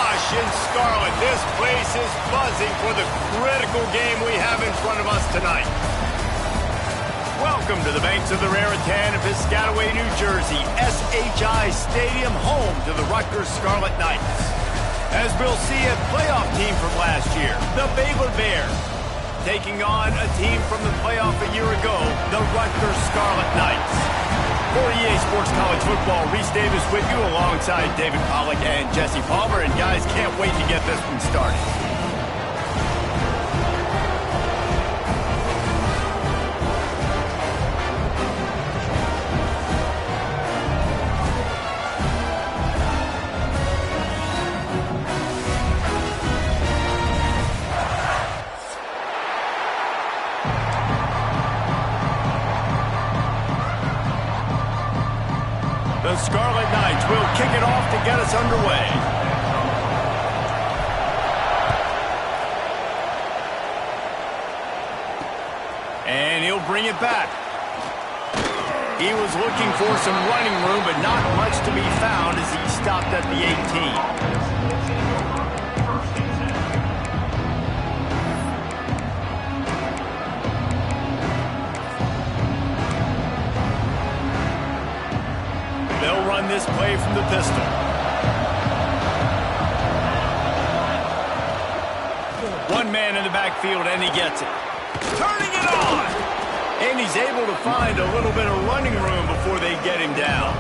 gosh, in Scarlet, this place is buzzing for the critical game we have in front of us tonight. Welcome to the banks of the Raritan in Piscataway, New Jersey, SHI Stadium, home to the Rutgers Scarlet Knights. As we'll see a playoff team from last year, the Baylor Bears, taking on a team from the playoff a year ago, the Rutgers Scarlet Knights. For EA Sports College Football, Reese Davis with you alongside David Pollack and Jesse Palmer. And guys, can't wait to get this one started. The Scarlet Knights will kick it off to get us underway. And he'll bring it back. He was looking for some running room, but not much to be found as he stopped at the 18. They'll run this play from the pistol. One man in the backfield, and he gets it. Turning it on! And he's able to find a little bit of running room before they get him down.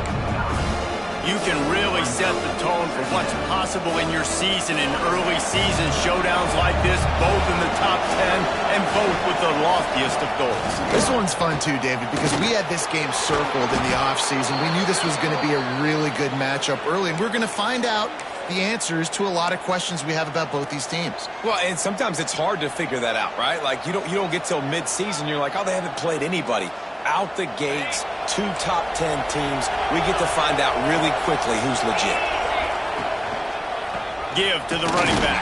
You can really set the tone for what's possible in your season in early season showdowns like this, both in the top 10 and both with the loftiest of goals. This one's fun too, David, because we had this game circled in the offseason. We knew this was going to be a really good matchup early, and we're going to find out the answers to a lot of questions we have about both these teams. Well, and sometimes it's hard to figure that out, right? Like, you don't get till mid-season, you're like, oh, they haven't played anybody. Out the gates, 2 top 10 teams. We get to find out really quickly who's legit. Give to the running back.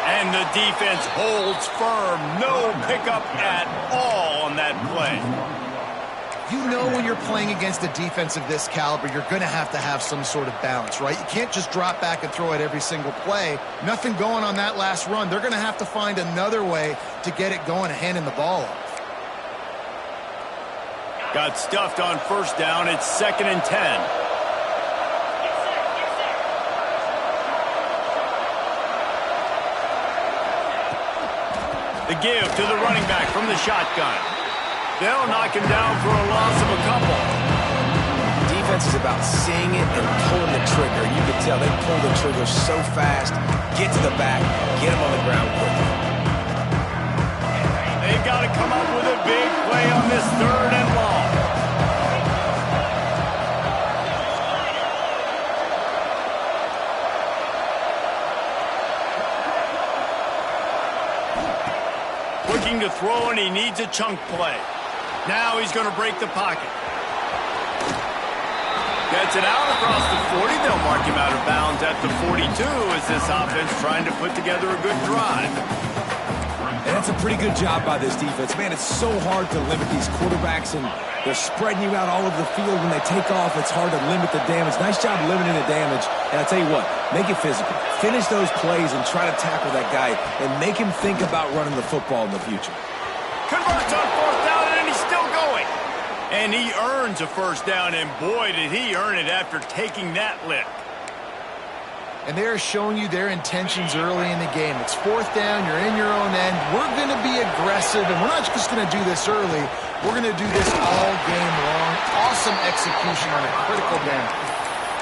And the defense holds firm. No pickup at all on that play. You know when you're playing against a defense of this caliber, you're going to have some sort of balance, right? You can't just drop back and throw it every single play. Nothing going on that last run. They're going to have to find another way to get it going, handing the ball off. Got stuffed on first down. It's 2nd and 10. The give to the running back from the shotgun. They'll knock him down for a loss of a couple. Defense is about seeing it and pulling the trigger. You can tell they pull the trigger so fast. Get to the back, get him on the ground quickly. They've got to come up with a big play on this 3rd and long. Looking to throw, and he needs a chunk play. Now he's going to break the pocket. Gets it out across the 40. They'll mark him out of bounds at the 42 as this offense trying to put together a good drive. And that's a pretty good job by this defense. Man, it's so hard to limit these quarterbacks, and they're spreading you out all over the field. When they take off, it's hard to limit the damage. Nice job limiting the damage. And I tell you what, make it physical. Finish those plays and try to tackle that guy and make him think about running the football in the future. Converts on 4th down, and he's still going. And he earns a first down, and boy, did he earn it after taking that lick. And they're showing you their intentions early in the game. It's 4th down, you're in your own end. We're going to be aggressive, and we're not just going to do this early. We're going to do this all game long. Awesome execution on a critical down.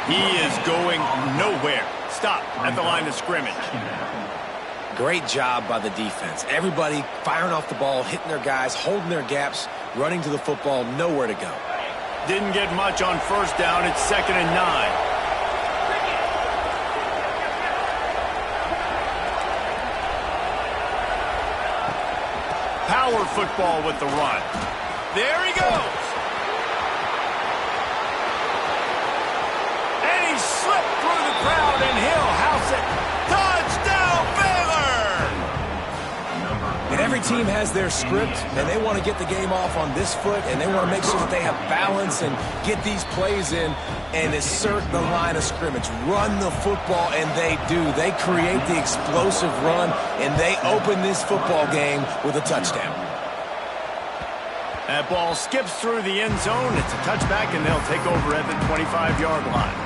He is going nowhere. Stop at the line of scrimmage. Great job by the defense. Everybody firing off the ball, hitting their guys, holding their gaps, running to the football, nowhere to go. Didn't get much on first down. It's 2nd and 9. Power football with the run. There he goes. And he slipped through the crowd, and he'll house it. Touchdown, Baylor! And Every team has their script, and they want to get the game off on this foot, and they want to make sure that they have balance and get these plays in and assert the line of scrimmage. Run the football, and they do. They create the explosive run, and they open this football game with a touchdown. That ball skips through the end zone. It's a touchback, and they'll take over at the 25-yard line.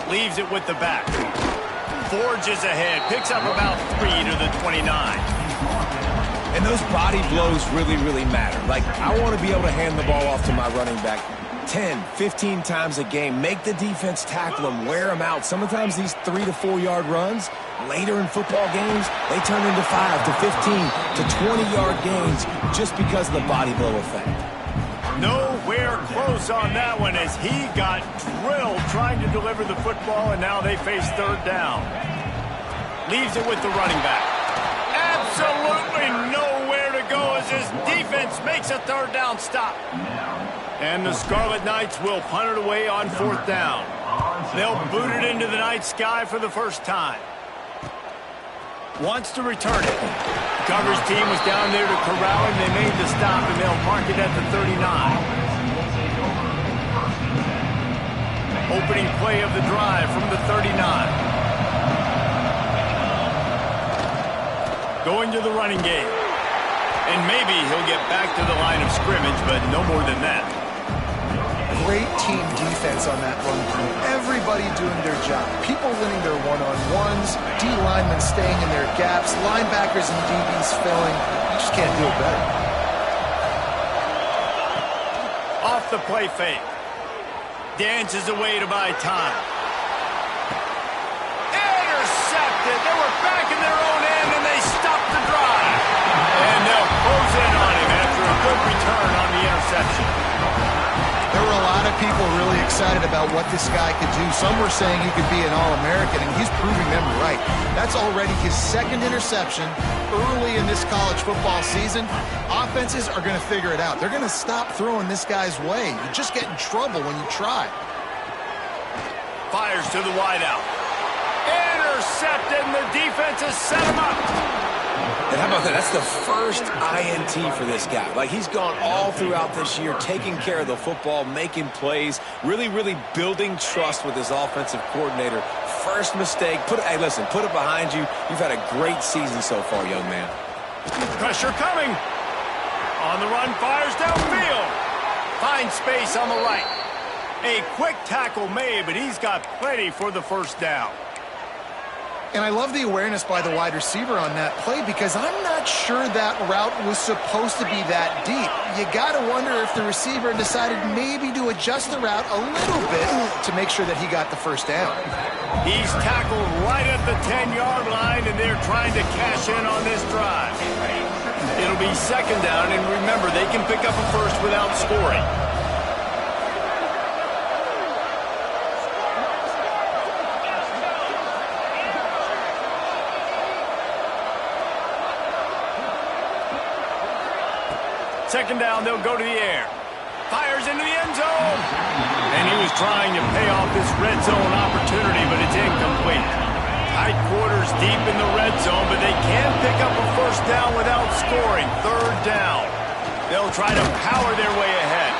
Leaves it with the back. Forges ahead. Picks up about 3 to the 29. And those body blows really, really matter. Like, I want to be able to hand the ball off to my running back 10, 15 times a game. Make the defense tackle them, wear them out. Sometimes these 3 to 4 yard runs, later in football games, they turn into 5 to 15 to 20-yard gains just because of the body blow effect. Nowhere close on that one as he got drilled trying to deliver the football, and now they face third down. Leaves it with the running back. Absolutely nowhere to go as his defense makes a third down stop. And the Scarlet Knights will punt it away on fourth down. They'll boot it into the night sky for the first time. Wants to return it. The coverage team was down there to corral him. They made the stop, and they'll mark it at the 39. Opening play of the drive from the 39. Going to the running game. And maybe he'll get back to the line of scrimmage, but no more than that. Great team defense on that run play. Everybody doing their job. People winning their one-on-ones, D linemen staying in their gaps, linebackers and DBs filling. You just can't do it better. Off the play fake. Dances away to buy time. Intercepted. They were back in their own end, and they stopped the drive. And they'll close in on him after a good return on the interception. There were a lot of people really excited about what this guy could do. Some were saying he could be an All-American, and he's proving them right. That's already his second interception early in this college football season. Offenses are going to figure it out. They're going to stop throwing this guy's way. You just get in trouble when you try. Fires to the wideout. Intercepted, and the defense has set him up. And how about that? That's the first INT for this guy. Like, he's gone all throughout this year, taking care of the football, making plays, really, really building trust with his offensive coordinator. First mistake. Hey, listen, put it behind you. You've had a great season so far, young man. Pressure coming. On the run, fires downfield. Finds space on the right. A quick tackle made, but he's got plenty for the first down. And I love the awareness by the wide receiver on that play because I'm not sure that route was supposed to be that deep. You got to wonder if the receiver decided maybe to adjust the route a little bit to make sure that he got the first down. He's tackled right at the 10-yard line, and they're trying to cash in on this drive. It'll be second down, and remember, they can pick up a first without scoring. Second down, they'll go to the air. Fires into the end zone. And he was trying to pay off this red zone opportunity, but it's incomplete. Tight quarters deep in the red zone, but they can pick up a first down without scoring. Third down. They'll try to power their way ahead.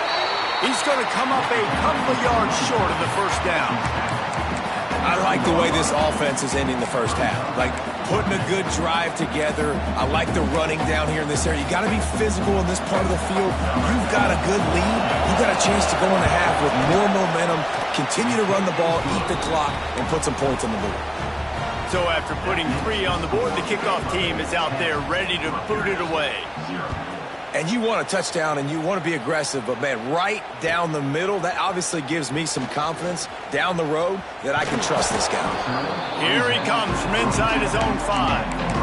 He's going to come up a couple of yards short of the first down. I like the way this offense is ending the first half. Like, putting a good drive together. I like the running down here in this area. You got to be physical in this part of the field. You've got a good lead. You've got a chance to go in the half with more momentum, continue to run the ball, eat the clock, and put some points on the board. So after putting 3 on the board, the kickoff team is out there ready to boot it away. And you want a touchdown and you want to be aggressive, but, man, right down the middle, that obviously gives me some confidence down the road that I can trust this guy. Here he comes from inside his own 5.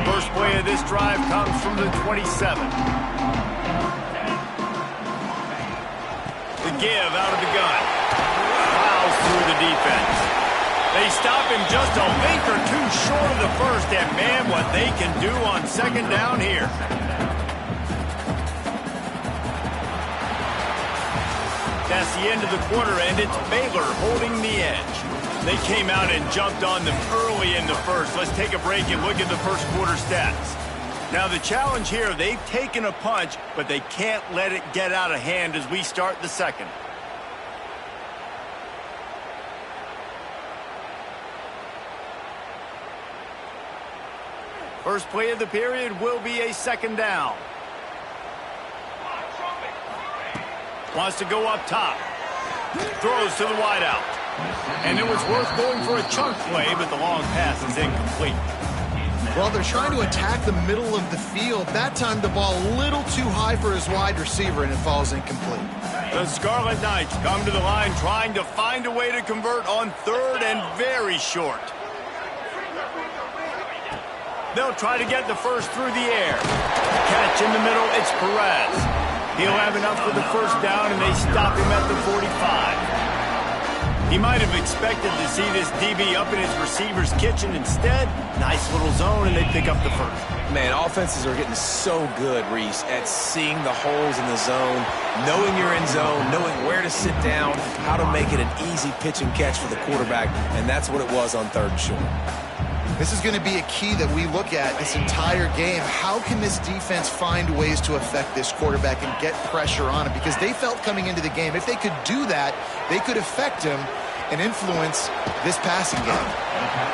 First play of this drive comes from the 27. The give out of the gun. Plows through the defense. They stop him just a link or two short of the first, and man, what they can do on second down here. That's the end of the quarter, and it's Baylor holding the edge. They came out and jumped on them early in the first. Let's take a break and look at the first quarter stats. Now the challenge here, they've taken a punch, but they can't let it get out of hand as we start the second. First play of the period will be a second down. Wants to go up top. Throws to the wideout. And it was worth going for a chunk play, but the long pass is incomplete. Well, they're trying to attack the middle of the field. That time the ball a little too high for his wide receiver, and it falls incomplete. The Scarlet Knights come to the line trying to find a way to convert on third and very short. They'll try to get the first through the air. Catch in the middle, it's Perez. He'll have enough for the first down, and they stop him at the 45. He might have expected to see this DB up in his receiver's kitchen. Instead, nice little zone, and they pick up the first. Man, offenses are getting so good, Reese, at seeing the holes in the zone, knowing you're in zone, knowing where to sit down, how to make it an easy pitch and catch for the quarterback, and that's what it was on third and short. This is going to be a key that we look at this entire game. How can this defense find ways to affect this quarterback and get pressure on him? Because they felt coming into the game, if they could do that, they could affect him and influence this passing game.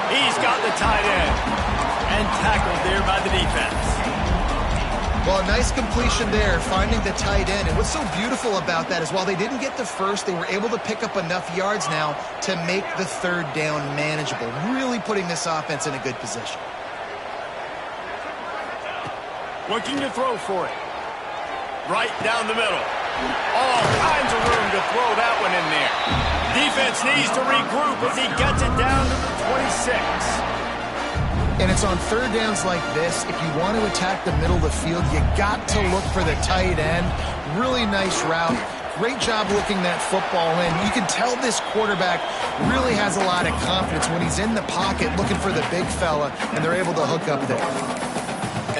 He's got the tight end and tackled there by the defense. Well, a nice completion there, finding the tight end. And what's so beautiful about that is while they didn't get the first, they were able to pick up enough yards now to make the third down manageable, really putting this offense in a good position. Looking to throw for it. Right down the middle. All kinds of room to throw that one in there. Defense needs to regroup as he gets it down to the 26. And it's on third downs like this, if you want to attack the middle of the field, you got to look for the tight end. Really nice route. Great job looking that football in. You can tell this quarterback really has a lot of confidence when he's in the pocket looking for the big fella, and they're able to hook up there.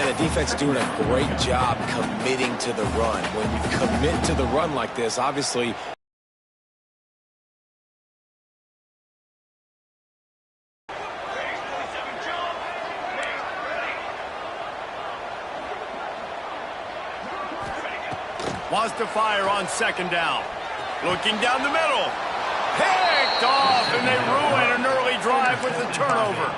And the defense doing a great job committing to the run. When you commit to the run like this, obviously, wants to fire on second down. Looking down the middle. Picked off, and they ruin an early drive with the turnover.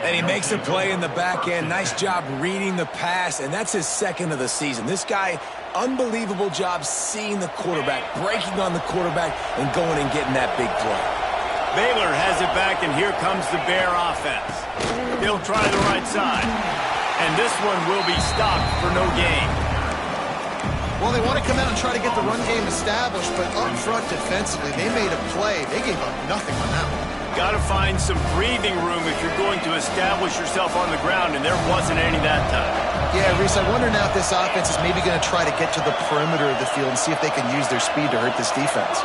and he makes a play in the back end. Nice job reading the pass, and that's his second of the season. This guy, unbelievable job seeing the quarterback, breaking on the quarterback, and going and getting that big play. Baylor has it back, and here comes the Bear offense. He'll try the right side, and this one will be stopped for no gain. Well, they want to come out and try to get the run game established, but up front defensively, they made a play. They gave up nothing on that one. Got to find some breathing room if you're going to establish yourself on the ground, and there wasn't any that time. Yeah, Reese, I wonder now if this offense is maybe going to try to get to the perimeter of the field and see if they can use their speed to hurt this defense.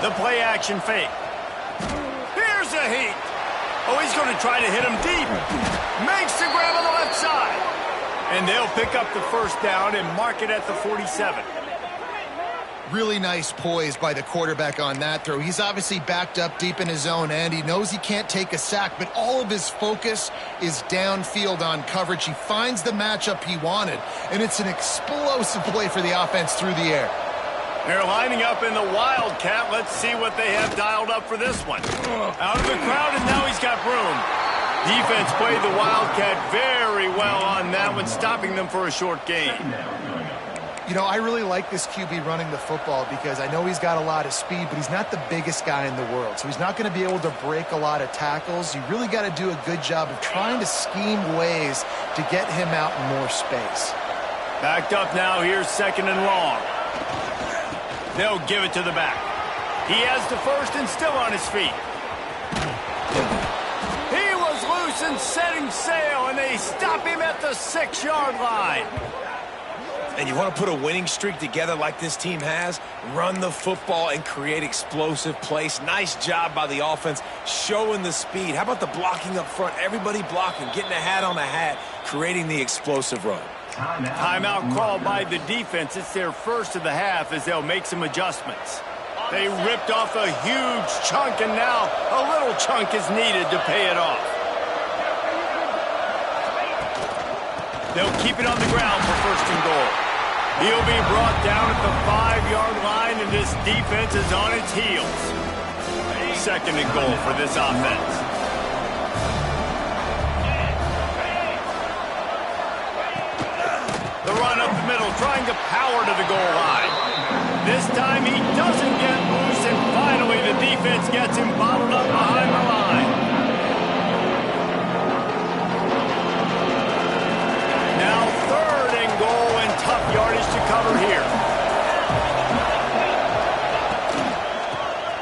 The play action fake. Here's a heat. Oh, he's going to try to hit him deep. Makes the grab on the left side. And they'll pick up the first down and mark it at the 47. Really nice poise by the quarterback on that throw. He's obviously backed up deep in his own end. He knows he can't take a sack, but all of his focus is downfield on coverage. He finds the matchup he wanted, and it's an explosive play for the offense through the air. They're lining up in the Wildcat. Let's see what they have dialed up for this one. Out of the crowd, and now he's got room. Defense played the Wildcat very well on that one, stopping them for a short gain. You know, I really like this QB running the football because I know he's got a lot of speed, but he's not the biggest guy in the world. So he's not going to be able to break a lot of tackles. You really got to do a good job of trying to scheme ways to get him out in more space. Backed up now, here's second and long. They'll give it to the back. He has the first and still on his feet. He and setting sail, and they stop him at the 6-yard line. And you want to put a winning streak together like this team has, run the football and create explosive plays. Nice job by the offense, showing the speed. How about the blocking up front? Everybody blocking, getting a hat on a hat, creating the explosive run. Timeout called by the defense. It's their first of the half as they'll make some adjustments. They ripped off a huge chunk, and now a little chunk is needed to pay it off. They'll keep it on the ground for first and goal. He'll be brought down at the 5-yard line, and this defense is on its heels. Second and goal for this offense. The run up the middle, trying to power to the goal line. This time he doesn't get loose, and finally the defense gets him bottled up behind the line. Now third and goal, and tough yardage to cover here.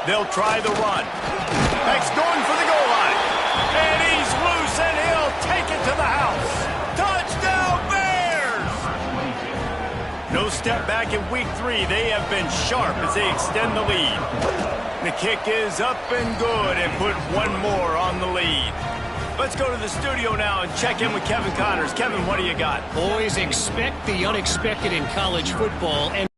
They'll try the run. Beck's going for the goal line. And he's loose, and he'll take it to the house. Touchdown, Bears! No step back in week 3. They have been sharp as they extend the lead. The kick is up and good, and put one more on the lead. Let's go to the studio now and check in with Kevin Connors. Kevin, what do you got? Boys, expect the unexpected in college football. And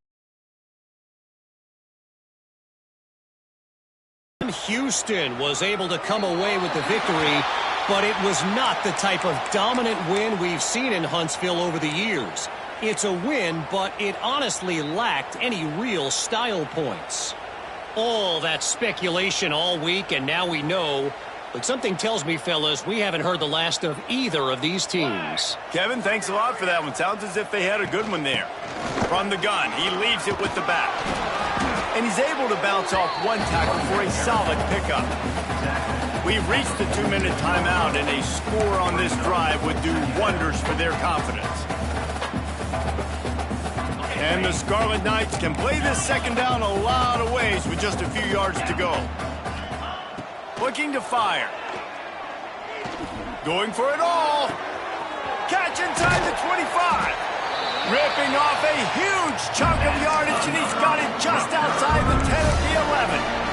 Houston was able to come away with the victory, but it was not the type of dominant win we've seen in Huntsville over the years. It's a win, but it honestly lacked any real style points. All that speculation all week, and now we know. But something tells me, fellas, we haven't heard the last of either of these teams. Kevin, thanks a lot for that one. Sounds as if they had a good one there. From the gun, he leaves it with the back. And he's able to bounce off one tackle for a solid pickup. We've reached the 2-minute timeout, and a score on this drive would do wonders for their confidence. And the Scarlet Knights can play this second down a lot of ways with just a few yards to go. Looking to fire. Going for it all. Catch inside the 25. Ripping off a huge chunk of yardage, and he's got it just outside the 10 of the 11.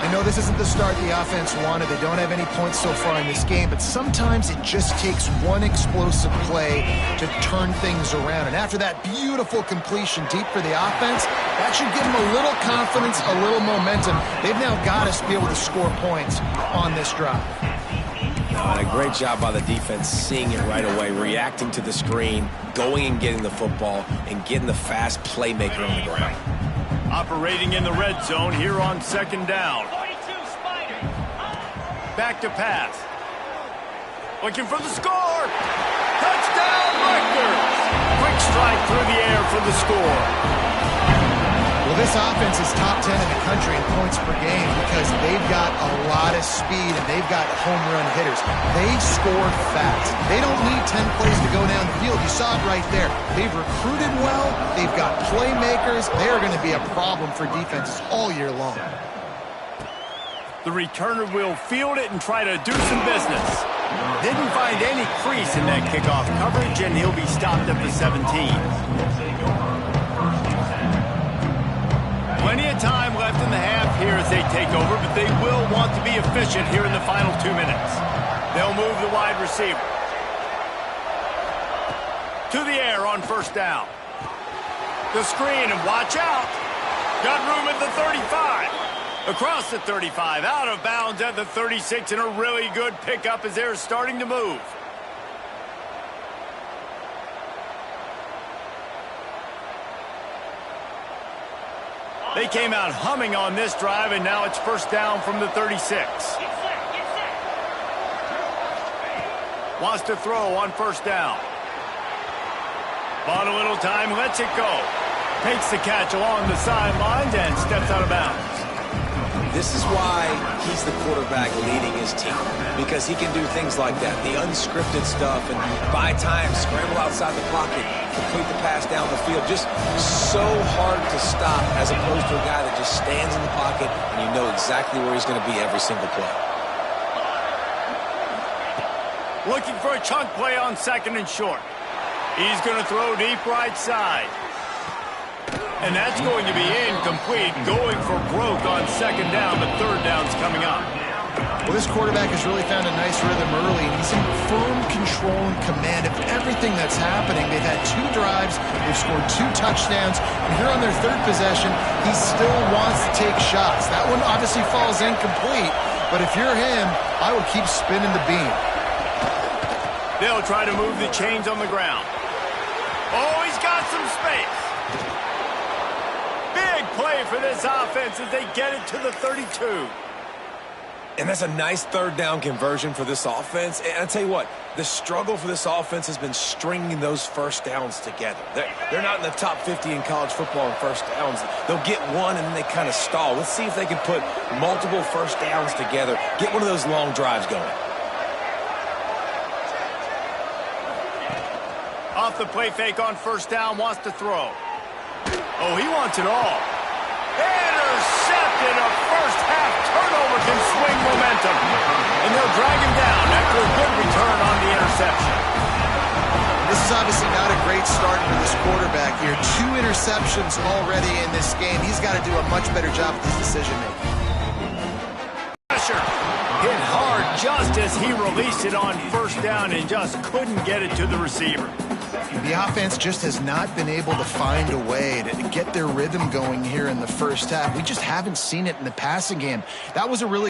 I know this isn't the start the offense wanted. They don't have any points so far in this game, but sometimes it just takes one explosive play to turn things around. And after that beautiful completion deep for the offense, that should give them a little confidence, a little momentum. They've now got to be able to score points on this drive. And a great job by the defense seeing it right away, reacting to the screen, going and getting the football, and getting the fast playmaker on the ground. Operating in the red zone here on second down. Back to pass. Looking for the score. Touchdown, Rutgers! Quick strike through the air for the score. Well, this offense is top 10 in the country in points per game because they've got a lot of speed and they've got home run hitters. They score fast. They don't need 10 plays to go down the field. You saw it right there. They've recruited well. They've got playmakers. They're going to be a problem for defenses all year long. The returner will field it and try to do some business. Didn't find any crease in that kickoff coverage, and he'll be stopped at the 17. Plenty of time left in the half here as they take over, but they will want to be efficient here in the final 2 minutes. They'll move the wide receiver. To the air on first down. The screen, and watch out. Got room at the 35. Across the 35, out of bounds at the 36, and a really good pickup as they're starting to move. They came out humming on this drive, and now it's first down from the 36. Wants to throw on first down. Bought a little time, lets it go. Takes the catch along the sidelines and steps out of bounds. This is why he's the quarterback leading his team, because he can do things like that, the unscripted stuff, and buy time, scramble outside the pocket, complete the pass down the field. Just so hard to stop as opposed to a guy that just stands in the pocket and you know exactly where he's going to be every single play. Looking for a chunk play on 2nd and short. He's going to throw deep right side. And that's going to be incomplete. Going for broke on 2nd down, but 3rd down's coming up. Well, this quarterback has really found a nice rhythm early, and he's in firm control and command of everything that's happening. They've had 2 drives, they've scored 2 touchdowns, and here on their 3rd possession, he still wants to take shots. That one obviously falls incomplete, but if you're him, I would keep spinning the beam. They'll try to move the chains on the ground. Oh, he's got some space. Big play for this offense as they get it to the 32. And that's a nice 3rd down conversion for this offense. And I'll tell you what, the struggle for this offense has been stringing those 1st downs together. They're not in the top 50 in college football in 1st downs. They'll get one and then they kind of stall. Let's see if they can put multiple 1st downs together, get one of those long drives going. Off the play fake on 1st down, wants to throw. Oh, he wants it all. Intercepted. A first-half turnover can swing momentum. And they'll drag him down after a good return on the interception. This is obviously not a great start for this quarterback here. 2 interceptions already in this game. He's got to do a much better job with his decision-making. Pressure. Hit hard just as he released it on 1st down and just couldn't get it to the receiver. The offense just has not been able to find a way to get their rhythm going here in the 1st half. We just haven't seen it in the passing game. That was a really